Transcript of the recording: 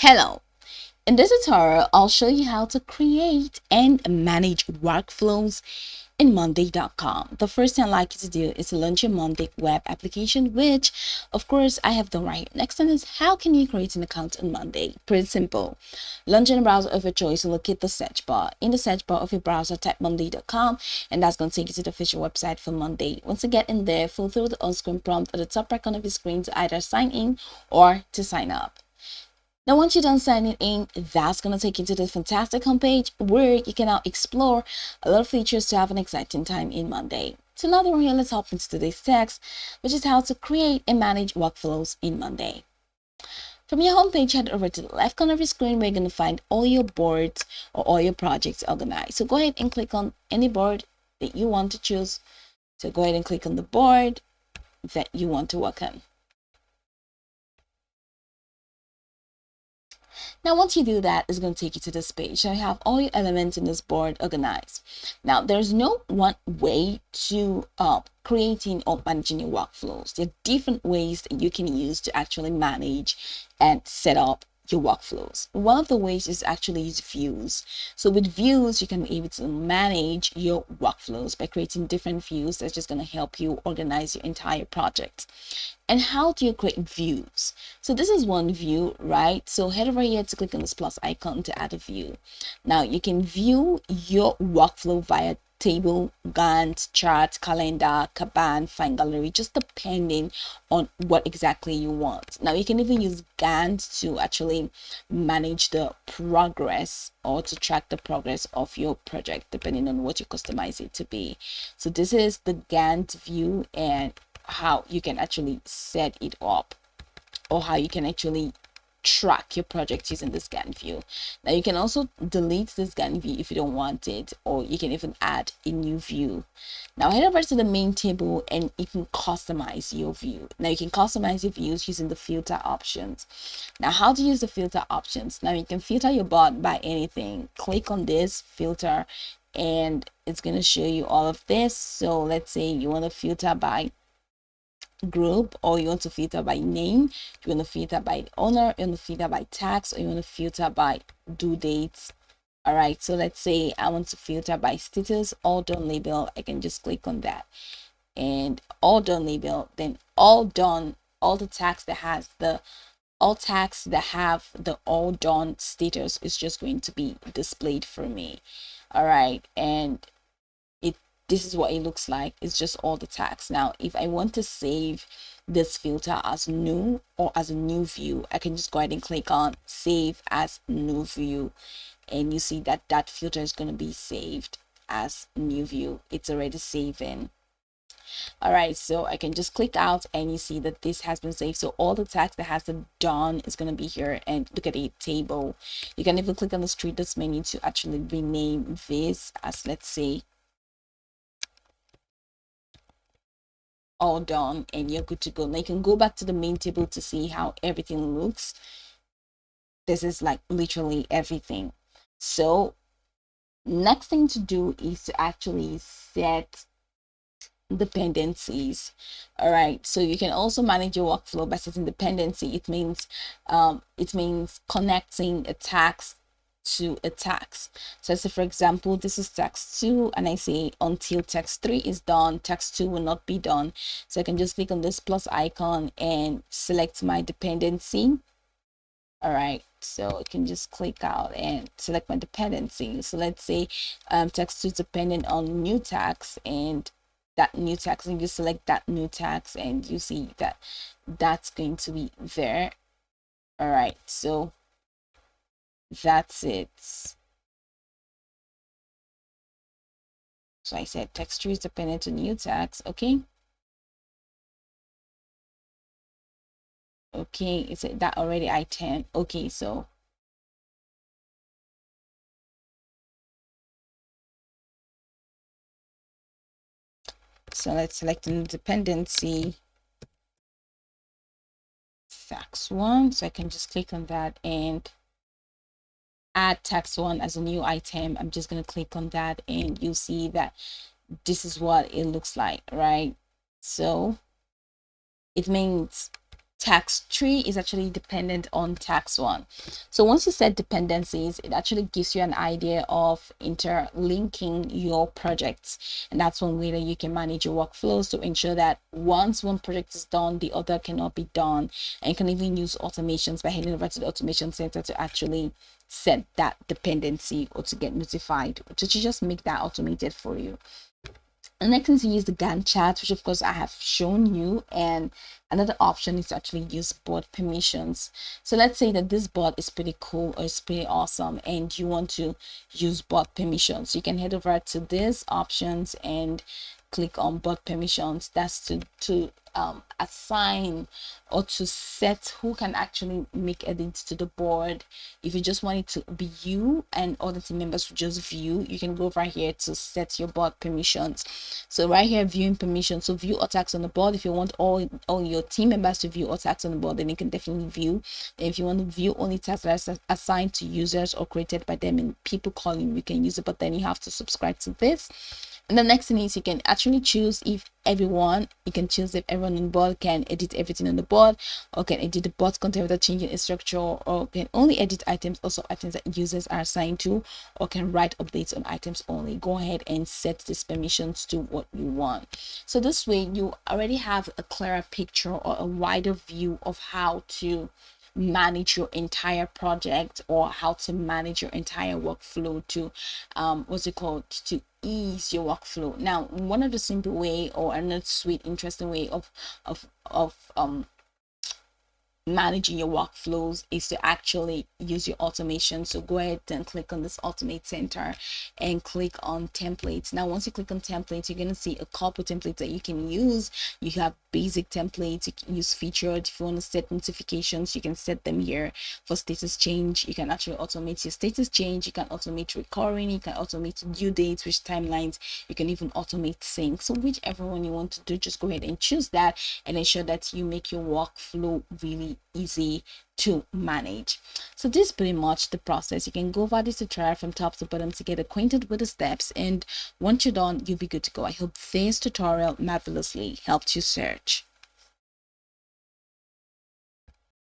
Hello. In this tutorial, I'll show you how to create and manage workflows in Monday.com. The first thing I'd like you to do is to launch your Monday web application, which of course I have done right. Next thing is, how can you create an account on Monday? Pretty simple. Launch in a browser of your choice and locate the search bar. In the search bar of your browser, type Monday.com, and that's going to take you to the official website for Monday. Once you get in there, fill through the on-screen prompt at the top right corner of your screen to either sign in or to sign up. Now, once you're done signing in, that's going to take you to this fantastic homepage where you can now explore a lot of features to have an exciting time in Monday. So now that we're here, let's hop into today's text, which is how to create and manage workflows in Monday. From your homepage, head over to the left corner of your screen where you're going to find all your boards or all your projects organized. So go ahead and click on any board that you want to choose. So go ahead and click on the board that you want to work on. Now, once you do that, it's going to take you to this page. So you have all your elements in this board organized. Now, there's no one way to creating or managing your workflows. There are different ways that you can use to actually manage and set up your workflows. One of the ways is actually use views. So with views, you can be able to manage your workflows by creating different views. That's just going to help you organize your entire project. And how do you create views? So this is one view, right? So head over here to click on this plus icon to add a view. Now you can view your workflow via table, Gantt, chart, calendar, Kanban, file gallery, just depending on what exactly you want. Now you can even use Gantt to actually manage the progress or to track the progress of your project, depending on what you customize it to be. So this is the Gantt view and how you can actually set it up, or how you can actually track your project using this Gantt view. Now you can also delete this Gantt view if you don't want it, or you can even add a new view. Now head over to the main table and you can customize your view. Now you can customize your views using the filter options. Now how to use the filter options? Now you can filter your bot by anything. Click on this filter and it's going to show you all of this. So let's say you want to filter by group, or you want to filter by name, you want to filter by owner, you want to filter by tax, or you want to filter by due dates. All right, so let's say I want to filter by status, all done label. I can just click on that and all done label, then all done, all the tax that has the all tax that have the all done status is just going to be displayed for me. All right, and this is what it looks like. It's just all the tags. Now if I want to save this filter as new or as a new view, I can just go ahead and click on save as new view, and you see that that filter is going to be saved as new view. It's already saving. All right, so I can just click out and you see that this has been saved. So all the text that has the done is going to be here, and look at it, table. You can even click on the status menu to actually rename this as, let's say, all done, and you're good to go. Now you can go back to the main table to see how everything looks. This is like literally everything. So next thing to do is to actually set dependencies. All right, so you can also manage your workflow by setting dependency. It means connecting a task to a tax. So say for example, this is tax 2 and I say until tax 3 is done, tax 2 will not be done. So I can just click on this plus icon and select my dependency. All right, so I can just click out and select my dependency. So let's say tax 2 is dependent on new tax, and that new tax, and you select that new tax and you see that that's going to be there. All right, so that's it. So I said texture is dependent on new tax. Okay. Okay, is it that already I10? Okay, so let's select an dependency tax 1. So I can just click on that and add tax 1 as a new item. I'm just going to click on that and you see that this is what it looks like, right? So it means tax 3 is actually dependent on tax 1. So once you set dependencies, it actually gives you an idea of interlinking your projects, and that's one way that you can manage your workflows to ensure that once one project is done, the other cannot be done. And you can even use automations by heading over to the automation center to actually set that dependency or to get notified, to just make that automated for you. The next thing is to use the Gantt chart, which of course I have shown you. And another option is to actually use board permissions. So let's say that this board is pretty cool or it's pretty awesome and you want to use board permissions. You can head over to these options and click on board permissions. That's to assign or to set who can actually make edits to the board. If you just want it to be you and other team members who just view, you can go over here to set your board permissions. So right here, viewing permissions, so view all tasks on the board. If you want all your team members to view all tasks on the board, then you can definitely view. And if you want to view only tasks that are assigned to users or created by them in people calling, you can use it, but then you have to subscribe to this. And the next thing is you can actually choose if everyone, you can choose if everyone on board can edit everything on the board, or can edit the board content without changing its structure, or can only edit items, also items that users are assigned to, or can write updates on items only. Go ahead and set these permissions to what you want. So this way you already have a clearer picture or a wider view of how to manage your entire project, or how to manage your entire workflow to what's it called, to ease your workflow. Now, one of the simple way, or another sweet interesting way of managing your workflows is to actually use your automation. So go ahead and click on this automate center and click on templates. Now once you click on templates, you're going to see a couple templates that you can use. You have basic templates, you can use featured. If you want to set notifications, you can set them here. For status change, you can actually automate your status change, you can automate recurring, you can automate due dates, which timelines, you can even automate sync. So whichever one you want to do, just go ahead and choose that and ensure that you make your workflow really easy to manage. So this is pretty much the process. You can go over this tutorial from top to bottom to get acquainted with the steps, and once you're done, you'll be good to go. I hope this tutorial marvelously helped you search.